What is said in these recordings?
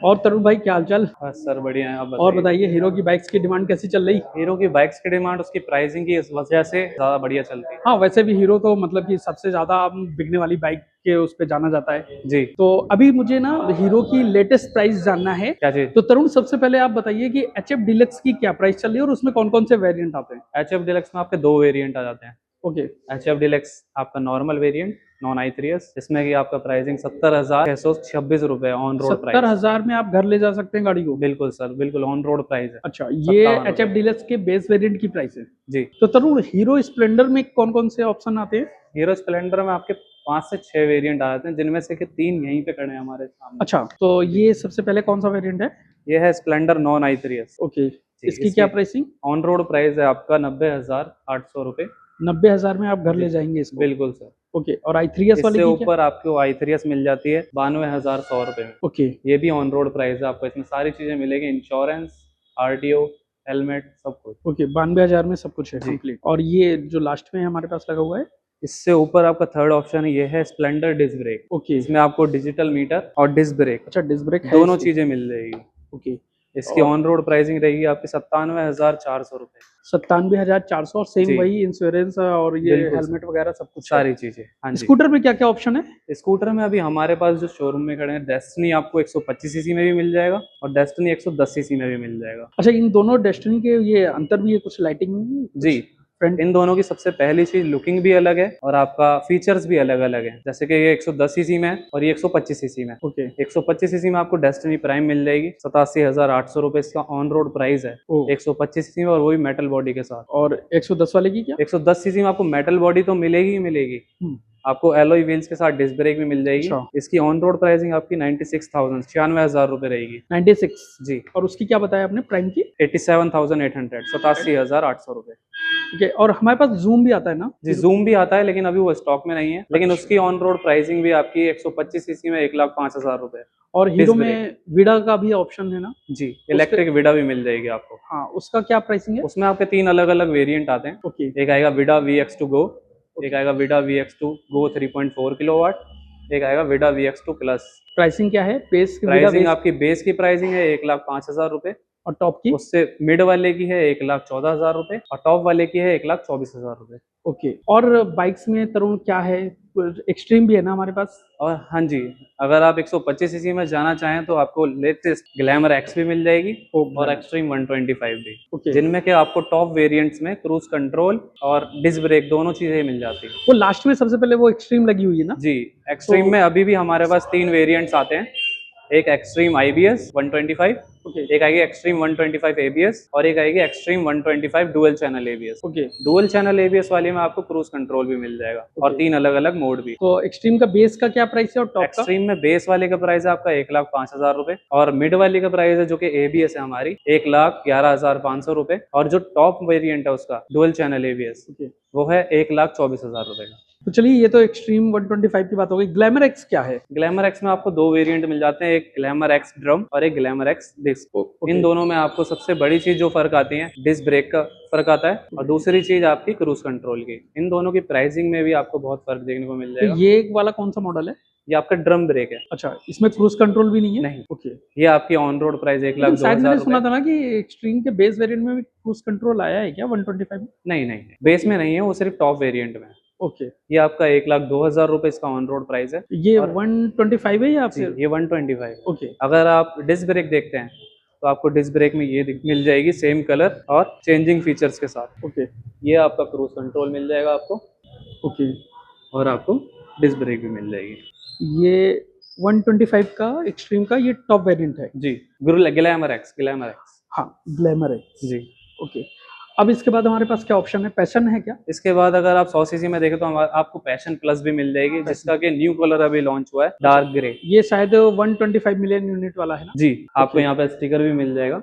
और तरुण भाई क्या हालचाल। बस सर बढ़िया है। आप और बताइए। बताइए हीरो की बाइक्स की डिमांड कैसी चल रही। हीरो की बाइक्स की डिमांड उसकी प्राइसिंग की इस वजह से ज्यादा बढ़िया चलती है। हाँ वैसे भी हीरो तो मतलब कि सबसे ज्यादा बिकने वाली बाइक के उस पे जाना जाता है। जी। तो अभी मुझे ना हीरो की लेटेस्ट प्राइस जानना है। क्या चीज? तो तरुण सबसे पहले आप बताइए कि एच एफ डिलक्स की क्या प्राइस चल रही है और उसमें कौन कौन से वेरिएंट आते हैं। एच एफ डिलक्स में आपके दो वेरिएंट आ जाते हैं। ओके। एच एफ डिलक्स आपका नॉर्मल वेरिएंट नॉन i3s, जिसमें कि आपका प्राइसिंग 70,626 रुपए ऑन रोड सत्तर प्राइस। हजार में आप घर ले जा सकते हैं गाड़ी को। बिल्कुल सर, बिल्कुल ऑन रोड प्राइस है। अच्छा ये 57 एच एफ रुपए। डिलक्स के बेस वेरिएंट की प्राइस है। जी। तो तरुण हीरो स्प्लेंडर में कौन कौन से ऑप्शन आते हैं। हीरो स्प्लेंडर में आपके 5 से 6 वेरिएंट आ जाते हैं, जिनमें से कि 3 यहीं पे खड़े हैं हमारे सामने। अच्छा तो ये सबसे पहले कौन सा वेरिएंट है। ये है स्प्लेंडर नॉन i3s। ओके। जी, इसकी क्या प्राइसिंग। ऑन रोड प्राइस है आपका 90,800 रुपए। 90,000 में आप घर जी ले जाएंगे इसको। बिल्कुल सर। ओके और i3s वाले इससे की क्या। ऊपर आपको i3s मिल जाती है 92,100 रुपए में। ओके। ये भी ऑन रोड प्राइस है, आपको इसमें सारी चीजें मिलेगी, इंश्योरेंस, आरटीओ, हेलमेट, सब कुछ। ओके 92,000 में सब कुछ है जी। कंप्लीट। और ये जो लास्ट में हमारे पास लगा हुआ है। इससे ऊपर आपका थर्ड ऑप्शन ये है स्प्लेंडर डिस्क ब्रेक। ओके। इसमें आपको डिजिटल मीटर और डिस्क ब्रेक अच्छा डिस्क ब्रेक है दोनों इसकी? चीजें मिल जाएगी। ओके। इसकी और ऑन रोड प्राइसिंग रहेगी आपकी 97,400 रुपए। 97,400 और सेम जी वही इंश्योरेंस और ये बिल्कुल सर, हेलमेट वगैरह सब कुछ है। सारी चीजें। हाँ जी। स्कूटर में क्या क्या ऑप्शन है। स्कूटर में अभी हमारे पास जो शोरूम में खड़े हैं, डेस्टिनी आपको 125 सीसी में भी मिल जाएगा और डेस्टिनी 110 सीसी में भी मिल जाएगा। अच्छा इन दोनों डेस्टिनी के ये अंतर भी है कुछ लाइटिंग। जी। फ्रंट। इन दोनों की सबसे पहली चीज लुकिंग भी अलग है और आपका फीचर्स भी अलग अलग है। जैसे कि ये 110 सीसी में है और ये 125 सीसी में। ओके। 125 सीसी में आपको डेस्टिनी प्राइम मिल जाएगी, 87,800 रुपए इसका ऑन रोड प्राइस है। ओ। 125 सीसी में और वही मेटल बॉडी के साथ। और 110 वाले की क्या। 110 सीसी में आपको मेटल बॉडी तो मिलेगी ही मिलेगी, आपको एलॉय व्हील्स के साथ डिस्क ब्रेक भी मिल जाएगी। अच्छा। इसकी ऑन रोड प्राइसिंग आपकी 96,000 रुपए रहेगी। 96। जी। और उसकी क्या बताया आपने प्राइम की। 87,800, 87,800 रुपए। ठीक है और हमारे पास जूम भी आता है ना। जी जूम भी आता है, लेकिन अभी वो स्टॉक में नहीं है। लेकिन अच्छा। उसकी ऑन रोड प्राइसिंग भी आपकी 125 सीसी में 1,05,000 रुपए। और हीरो डिस्क में विडा का भी ऑप्शन है ना। जी, इलेक्ट्रिक विडा भी मिल जाएगी आपको। हाँ उसका क्या प्राइसिंग है। उसमें आपके 3 अलग अलग वेरिएंट आते हैं। ओके। एक आएगा विडा VX2 गो, एक आएगा विडा VX2 गो 3.4 किलोवाट, एक आएगा विडा VX2 प्लस। प्राइसिंग क्या है बेस की। प्राइसिंग आपकी बेस की प्राइसिंग है 1,05,000 रुपए और टॉप की। उससे मिड वाले की है 1,14,000 रुपए और टॉप वाले की है 1,24,000 रुपए। ओके और बाइक्स में तरुण क्या है एक्सट्रीम भी है ना हमारे पास। और हाँ जी, अगर आप 125 सीसी में जाना चाहें तो आपको लेटेस्ट ग्लैमर एक्स भी मिल जाएगी और एक्सट्रीम 125 भी। ओके। जिनमें के आपको टॉप वेरिएंट्स में क्रूज कंट्रोल और डिस्क ब्रेक दोनों चीजें मिल जाती है। वो लास्ट में सबसे पहले वो एक्सट्रीम लगी हुई है ना। जी। एक्सट्रीम में अभी भी हमारे पास 3 वेरिएंट्स आते हैं, एक एक्सट्रीम IBS 125, एक आएगी एक्सट्रीम 125 ABS और एक आएगी extreme 125 dual channel ABS। Okay. Dual channel ABS वाले में आपको क्रूज कंट्रोल भी मिल जाएगा और 3 अलग अलग मोड भी। तो एक्सट्रीम का बेस का क्या प्राइस है और टॉप का। एक्सट्रीम में बेस वाले का प्राइस है आपका 1,05,000 रुपए और मिड वाले का प्राइस है जो कि ABS है हमारी 1,11,500 रुपए और जो टॉप वेरिएंट है उसका डुअल चैनल ABS वो है 1,24,000 रुपए का। तो चलिए ये तो एक्सट्रीम 125 की बात हो गई। ग्लैमर एक्स क्या है। ग्लैमर एक्स में आपको 2 वेरिएंट मिल जाते हैं, एक ग्लैमर एक्स ड्रम और एक ग्लैमर एक्स डिस्क। इन दोनों में आपको सबसे बड़ी चीज जो फर्क आती है डिस्क ब्रेक का फर्क आता है और दूसरी चीज आपकी क्रूज कंट्रोल की। इन दोनों की प्राइसिंग में भी आपको बहुत फर्क देखने को मिल जाएगा। तो ये वाला कौन सा मॉडल है। ये आपका ड्रम ब्रेक है। अच्छा इसमें क्रूज कंट्रोल भी नहीं है। नहीं। ओके। ये आपकी ऑन रोड प्राइस 1,02,000 मैंने सुना था ना कि एक्सट्रीम के बेस वेरिएंट में भी क्रूज कंट्रोल आया है क्या 125 में। नहीं नहीं, बेस में नहीं है, वो सिर्फ टॉप वेरिएंट में। ओके। ये आपका 1,02,000 रुपए इसका ऑन रोड प्राइस है। ये 125 है या फिर। ये 125। ओके। अगर आप डिस्क ब्रेक देखते हैं तो आपको डिस्क ब्रेक में ये मिल जाएगी सेम कलर और चेंजिंग फीचर्स के साथ। ओके। ये आपका क्रूज कंट्रोल मिल जाएगा आपको। ओके। और आपको डिस्क ब्रेक भी मिल जाएगी। ये 125 का एक्सट्रीम का ये टॉप वेरिएंट है। जी ग्लैमर एक्स। हाँ ग्लैमर एक्स। जी। ओके। अब इसके बाद हमारे पास क्या ऑप्शन है। पैशन है क्या। इसके बाद अगर आप 100 सीसी में देखें तो आपको पैशन प्लस भी मिल जाएगी, जिसका कि न्यू कलर अभी लॉन्च हुआ है डार्क ग्रे। ये शायद 125 मिलियन यूनिट वाला है ना। जी। आपको यहाँ पे स्टिकर भी मिल जाएगा।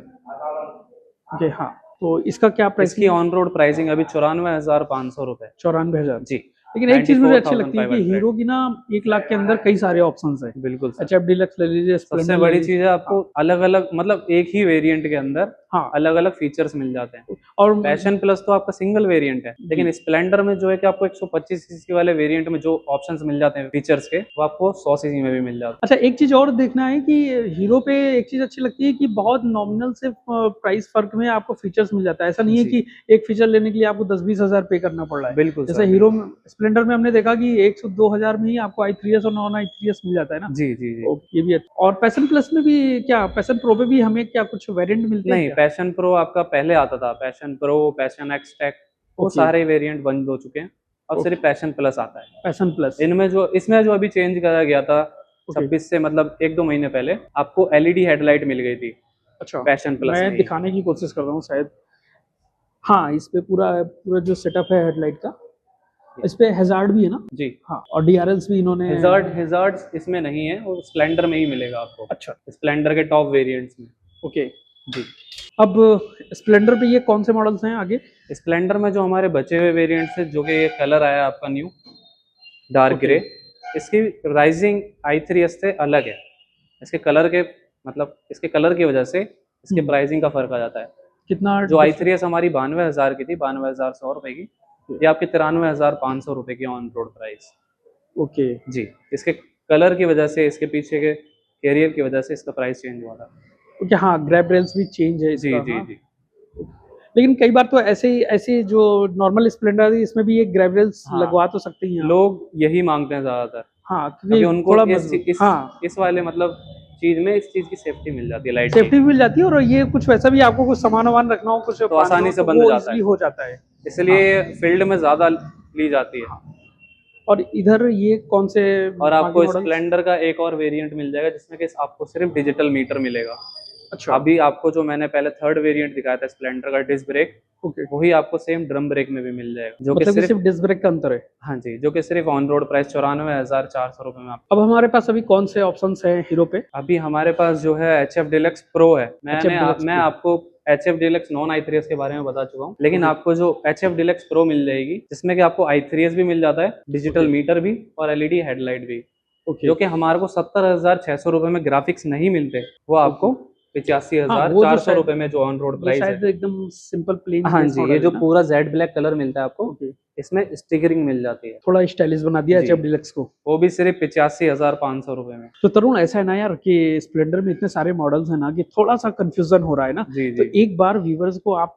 ओके हाँ तो इसका क्या प्राइस। इसकी ऑन रोड प्राइसिंग अभी 94,500 रुपए। 94,000। जी। लेकिन एक चीज मुझे अच्छी लगती है कि हीरो की ना 1 लाख के अंदर कई सारे ऑप्शंस हैं। बिल्कुल। HF डिलक्स ले लीजिए। सबसे बड़ी चीज है आपको अलग अलग मतलब एक ही वेरिएंट के अंदर हाँ। अलग अलग फीचर्स मिल जाते हैं। और पैशन प्लस तो आपका सिंगल वेरिएंट है, लेकिन स्प्लेंडर में जो है कि आपको 125 सीसी वाले वेरिएंट में जो ऑप्शंस मिल जाते हैं फीचर्स के, वो आपको 100 सीसी में भी मिल जाते अच्छा, एक चीज और देखना है कि हीरो पे एक चीज अच्छी लगती है कि बहुत नॉमिनल से प्राइस फर्क में आपको फीचर्स मिल जाता है। ऐसा नहीं है जी। कि एक फीचर लेने के लिए आपको 10-20 हजार पे करना पड़ रहा हैं। है। बिल्कुल जैसे सर, हीरो स्प्लेंडर में हमने देखा कि 100-2 हजार में ही आपको i3s और नॉन i3s मिल जाता है ना। जी जी जी। तो ये भी अच्छा। और पैशन प्लस में भी क्या, पैशन प्रो पे भी हमें क्या कुछ वेरिएंट मिलते हैं नहीं, क्या? पैशन प्रो आपका पहले आता था, passion pro, passion X tech, वो ओके। सारे वेरिएंट बंद हो चुके हैं। अब ओके। सिर्फ पैशन प्लस आता है। Passion plus. इनमें जो इसमें जो अभी चेंज करा गया था ओके। 26 से, मतलब 1-2 महीने पहले आपको एलईडी हेडलाइट मिल गई थी अच्छा, पैशन प्लस मैं में ही। दिखाने की कोशिश कर रहा हूँ शायद। हाँ, इस पे पूरा पूरा जो सेटअप है हेडलाइट का, इस पे हैजार्ड भी है ना। जी। हाँ, और डीआरएल्स भी इन्होंने। हिजार्ड्स इसमें नहीं है, वो स्प्लेंडर में ही मिलेगा आपको, अच्छा। स्प्लेंडर के टॉप वेरिएंट्स में। ओके। जी। अब स्प्लेंडर पे ये कौन से मॉडल्स हैं आगे? स्प्लेंडर में जो हमारे बचे हुए वेरिएंट्स है, जो कि ये कलर आया आपका न्यू डार्क ओके। ग्रे, इसकी राइजिंग i3s से अलग है। इसके कलर के, मतलब इसके कलर की वजह से इसके प्राइसिंग का फर्क आ जाता है। कितना जो i3s हमारी 92,000 की थी, 92,100 रुपए की, ये आपकी 93,500 रुपए की ऑन रोड प्राइस। ओके। जी। इसके कलर की वजह से, इसके पीछे के कैरियर की वजह से इसका प्राइस चेंज हुआ था। ओके, हाँ, ग्रैब रेल्स भी चेंज है जी इसका। जी हाँ, जी। लेकिन कई बार तो ऐसे ही, ऐसे जो नॉर्मल स्प्लेंडर है इसमें भी ये ग्रैब रेल्स हाँ, लगवा तो सकते ही हैं आप। लोग यही मांगते हैं ज्यादातर, हाँ, क्योंकि क्योंकि उनको थोड़ा इस मजबूत। इस हाँ, इस वाले मतलब चीज में इस चीज की सेफ्टी मिल जाती है, लाइट की, सेफ्टी भी मिल जाती है, और ये कुछ वैसा भी आपको कुछ सामान वामान रखना हो, कुछ तो पानी हो, आसानी से तो बंद हो वो जाता इजिली है। हो जाता है। हाँ। इसलिए फील्ड में ज्यादा ली जाती है। और इधर ये कौन से और बाकी आपको मॉडल्स? स्प्लेंडर का एक और वेरिएंट मिल जाएगा, जिसमें कि आपको सिर्फ डिजिटल मीटर मिलेगा। अच्छा। अभी आपको जो मैंने पहले थर्ड वेरिएंट दिखाया था स्प्लेंडर का डिस्क ब्रेक, ओके, वही आपको सेम ड्रम ब्रेक में भी मिल जाएगा, जो कि मतलब कि सिर्फ, सिर्फ डिस्क ब्रेक का अंतर है। हाँ जी, जो कि सिर्फ ऑन रोड प्राइस 94,400 रुपए में आपको। अब हमारे पास अभी कौन से ऑप्शंस हैं हीरो पे? अभी हमारे पास जो है HF डिलक्स प्रो है। HF Deluxe मैं Pro। आपको HF डिलक्स नॉन i3s के बारे में बता चुका हूँ, लेकिन आपको जो HF डिलक्स प्रो मिल जाएगी, जिसमें कि आपको i3s भी मिल जाता है, डिजिटल मीटर भी और एलईडी हेडलाइट भी, ओके। जो कि हमारे को 70,600 रुपए में ग्राफिक्स नहीं मिलते, वो आपको हाँ, वो जो 85,400 रुपए शायद, में जो ऑन रोड ये प्राइस है। शायद एकदम सिंपल प्लेन हाँ बेस जी, मॉडल ये जो है ना। पूरा जेड ब्लैक कलर मिलता है आपको, ओके, इसमें स्टिकरिंग मिल जाती है। थोड़ा स्टाइलिश बना दिया जी। एचएफ डिलक्स को। वो भी सिर्फ 85,500 रुपए में। तो तरुण, ऐसा है ना यार कि स्प्लेंडर में इतने सारे मॉडल्स हैं ना कि थोड़ा सा कंफ्यूजन हो रहा है ना। जी तो जी जी। एक बार व्यूवर्स को आप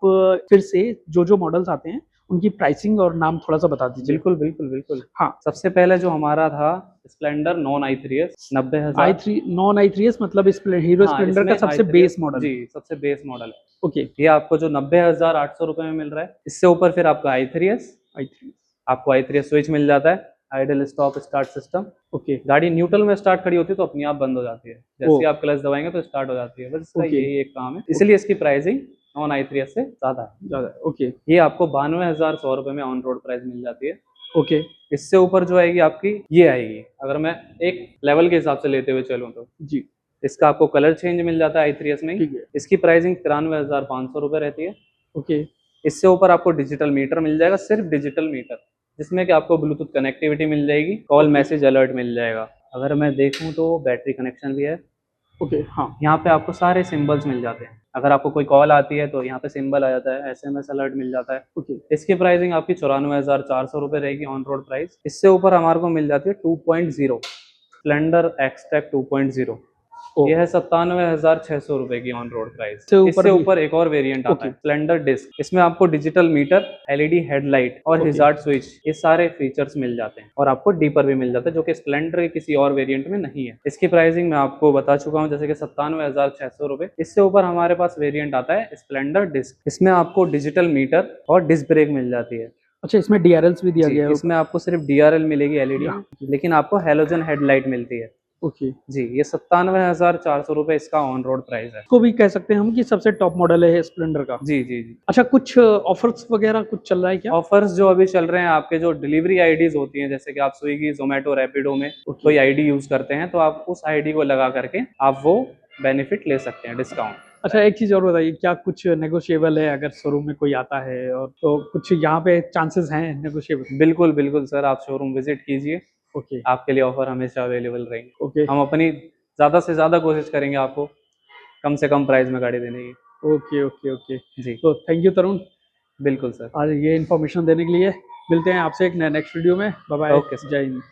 फिर से जो जो मॉडल्स आते हैं उनकी प्राइसिंग और नाम थोड़ा सा बता दीजिए। बिल्कुल बिल्कुल बिल्कुल। हाँ। सबसे पहले जो हमारा था Splendor non i3s 90,000। i3 non i3s मतलब हीरो हाँ, स्प्लेंडर का इसमें सबसे i3s, बेस मॉडल। जी, सबसे बेस मॉडल है। ओके। ये आपको जो 90,800 रुपए में मिल रहा है। इससे ऊपर फिर आपका i3s, i3। आपको i3s स्विच मिल जाता है, idle stop start system. Okay. गाड़ी न्यूट्रल में स्टार्ट खड़ी होती है तो अपने आप बंद हो जाती है, जैसे ही ओ। आप क्लच दबाएंगे तो स्टार्ट हो जाती है, बस इसका ओके। यही एक काम है, इसलिए इसकी प्राइसिंग नॉन i3s से ज्यादा है। ज्यादा। ओके। ये आपको 92,100 रुपए में ऑन रोड प्राइस मिल जाती है। ओके। इससे ऊपर जो आएगी आपकी, ये आएगी, अगर मैं एक लेवल के हिसाब से लेते हुए चलूँ तो जी। इसका आपको कलर चेंज मिल जाता है i3s में ही। ठीक है। इसकी प्राइसिंग 93,500 रुपए रहती है। ओके। इससे ऊपर आपको डिजिटल मीटर मिल जाएगा, सिर्फ डिजिटल मीटर, जिसमें कि आपको ब्लूटूथ कनेक्टिविटी मिल जाएगी, कॉल मैसेज अलर्ट मिल जाएगा। अगर मैं देखूं तो बैटरी कनेक्शन भी है। ओके। हाँ। यहाँ पे आपको सारे सिंबल्स मिल जाते हैं, अगर आपको कोई कॉल आती है तो यहाँ पे सिंबल आ जाता है, SMS अलर्ट मिल जाता है। ओके। इसकी प्राइसिंग आपकी 94,400 रुपए रहेगी ऑन रोड प्राइस। इससे ऊपर हमारे को मिल जाती है 2.0 स्प्लेंडर एक्सटेक 2.0। ओ। ये है 97,600 रुपए की ऑन रोड प्राइस। ऊपर इससे भी? ऊपर एक और वेरिएंट आता ओके। है स्प्लेंडर डिस्क। इसमें आपको डिजिटल मीटर, एलईडी हेडलाइट और ओके। हिजार्ड स्विच, ये सारे फीचर्स मिल जाते हैं, और आपको डीपर भी मिल जाता है, जो कि स्प्लेंडर के किसी और वेरिएंट में नहीं है। इसकी प्राइसिंग मैं आपको बता चुका हूँ, जैसे कि 97,600 रुपए। इससे ऊपर हमारे पास वेरियंट आता है स्प्लेंडर डिस्क। इसमें आपको डिजिटल मीटर और डिस्क ब्रेक मिल जाती है। अच्छा, इसमें डीआरएल्स भी दिया जी, गया है इसमें आपको सिर्फ DRL मिलेगी एलईडी में, ऊपर? लेकिन आपको हेलोजन हेडलाइट मिलती है। ओके। जी, ये 97,400 रुपए इसका ऑन रोड प्राइस है। इसको भी कह सकते हैं हम कि सबसे टॉप मॉडल है स्प्लेंडर का। जी जी जी। अच्छा, कुछ ऑफर्स वगैरह कुछ चल रहा है क्या? ऑफर्स जो अभी चल रहे हैं, आपके जो डिलीवरी आईडीज होती हैं, जैसे कि आप स्विगी, जोमेटो, रैपिडो में ओके। कोई आईडी यूज करते हैं, तो आप उस आईडी को लगा करके आप वो बेनिफिट ले सकते हैं, डिस्काउंट। अच्छा, एक चीज और बताइए, क्या कुछ नेगोशिएबल है अगर शोरूम में कोई आता है, और तो कुछ यहाँ पे चांसेस हैं नेगोशिएबल? बिल्कुल बिल्कुल सर, आप शोरूम विजिट कीजिए, ओके। आपके लिए ऑफर हमेशा अवेलेबल रहेंगे। ओके। हम अपनी ज्यादा से ज्यादा कोशिश करेंगे आपको कम से कम प्राइस में गाड़ी देने की। Okay okay okay. जी तो थैंक यू तरुण, बिल्कुल सर। आज ये इन्फॉर्मेशन देने के लिए। मिलते हैं आपसे एक नेक्स्ट वीडियो में। Bye bye, okay sir. जय हिंद।